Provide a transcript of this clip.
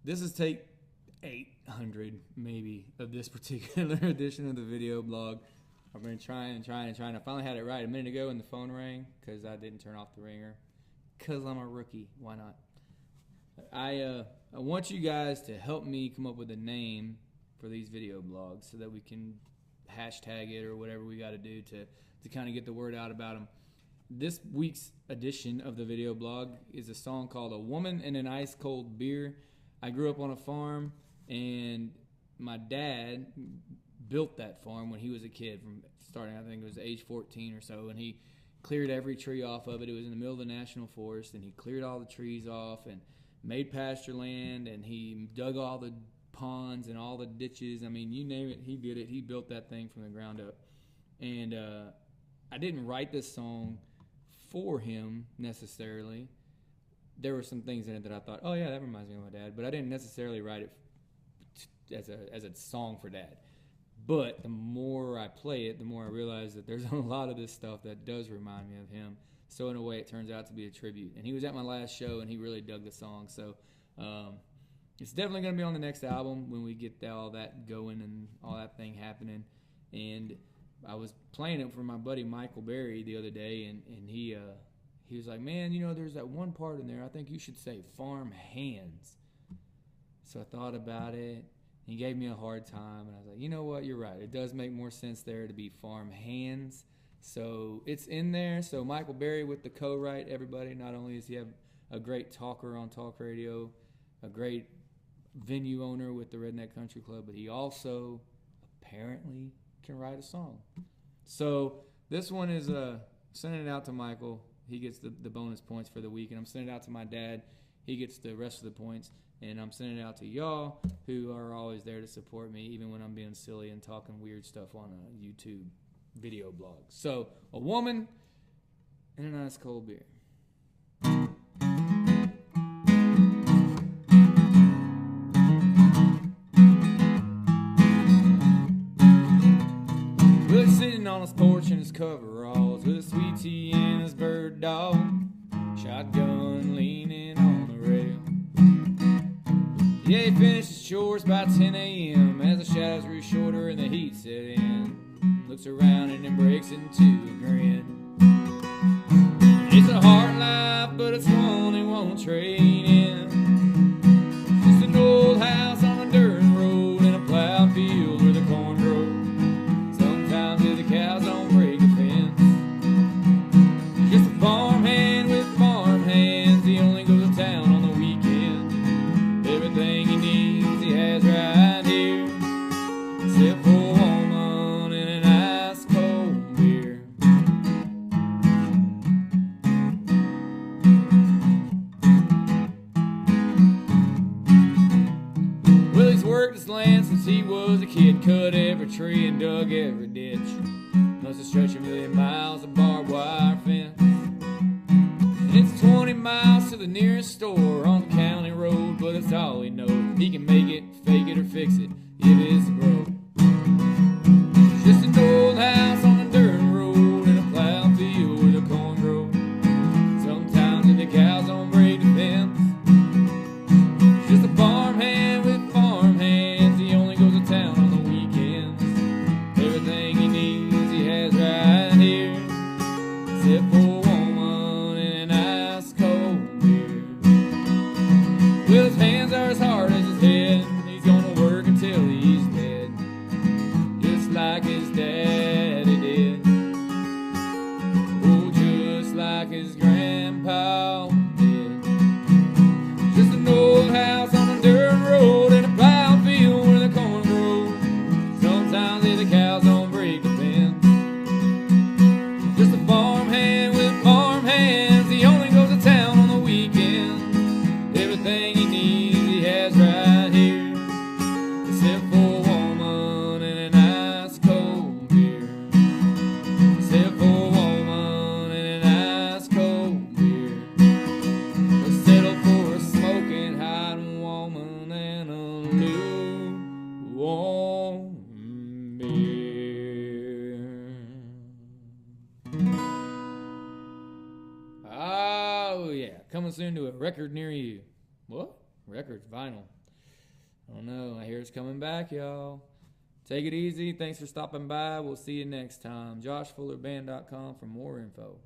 This is take 800 maybe of this particular edition of the video blog. I've been trying. I finally had it right a minute ago and the phone rang because I didn't turn off the ringer. Because I'm a rookie. Why not? I want you guys to help me come up with a name for these video blogs so that we can hashtag it or whatever we got to do to kind of get the word out about them. This week's edition of the video blog is a song called A Woman and an Ice Cold Beer. I grew up on a farm, and my dad built that farm when he was a kid, from starting, I think it was age 14 or so, and he cleared every tree off of it. It was in the middle of the national forest, and he cleared all the trees off and made pasture land, and he dug all the ponds and all the ditches. I mean, you name it, he did it. He built that thing from the ground up. And I didn't write this song for him necessarily. There were some things in it that I thought, oh yeah, that reminds me of my dad, but I didn't necessarily write it as a song for Dad. But the more I play it, the more I realize that there's a lot of this stuff that does remind me of him. So in a way, it turns out to be a tribute. And he was at my last show, and he really dug the song. So it's definitely going to be on the next album when we get all that going and all that thing happening. And I was playing it for my buddy Michael Berry the other day, and he was like, man, you know, there's that one part in there. I think you should say farm hands. So I thought about it. He gave me a hard time, and I was like, you know what? You're right. It does make more sense there to be farm hands. So it's in there. So Michael Berry with the co-write, everybody. Not only does he have a great talker on talk radio, a great venue owner with the Redneck Country Club, but he also apparently can write a song. So this one is sending it out to Michael. He gets the bonus points for the week, and I'm sending it out to my dad. He gets the rest of the points, and I'm sending it out to y'all who are always there to support me, even when I'm being silly and talking weird stuff on a YouTube video blog. So, A Woman and an Ice Cold Beer. Well, he's sitting on his porch in his coveralls with a sweet tea and his bird dog, shotgun leaning on the rail. Yeah, he finished his chores by 10 a.m. as the shadows grew shorter and the heat set in. Looks around and then breaks into a grin. It's a hard life, but it's one he won't trade in. Just an old house on a dirt road and a plowed field where the corn grows. Sometimes the cows don't break the fence. He's just a farmhand with farm hands. He only goes to town on the weekend. Everything he needs he has right here, except for a woman and an ice cold beer. Well, he's worked his land since he was a kid, cut every tree and dug every ditch. Must have stretched a million miles of barbed wire fence. And it's 20 miles to the nearest store on the county road, but it's all he knows. He can make it, fake it, or fix it if it's broke. It's just an old house on a dirt road and a plowed field where the corn grows. Sometimes if the cows don't break the fence. It's just a farmhand with farm hands. He only goes to town on the weekends. Everything he needs he has right here, except for a woman and an ice cold beer. Well, his hands are as hard as his head. He's gonna work until he's dead, just like his daddy did. Oh, just like his grandpa did. Just an old house on a dirt road and a plowed field where the corn grows. Sometimes if the cows don't break the fence. Just a farmhand with farm hands. He only goes to town on the weekend. Everything he needs he has right here, except for a woman and an ice cold beer. Except for a woman and an ice cold beer. He'll settle for a smoking hot woman and a lukewarm beer. Oh yeah, coming soon to a record near you. What? Records, vinyl. don't know. I hear it's coming back, y'all. Take it easy. Thanks for stopping by. We'll see you next time. JoshFullerBand.com for more info.